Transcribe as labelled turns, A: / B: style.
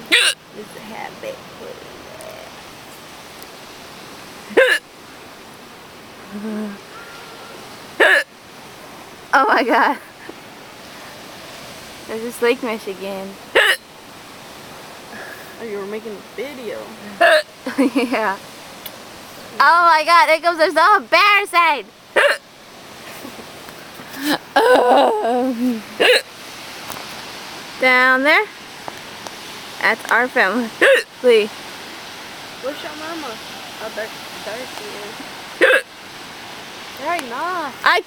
A: It's a habit. Oh my god. There's this Lake Michigan.
B: Oh, you were making a video.
A: Yeah. Oh my god, there comes, there's no embarrassing. Down there. That's our family.
B: Where's your mama? Oh, there she is. Right, nah.
A: I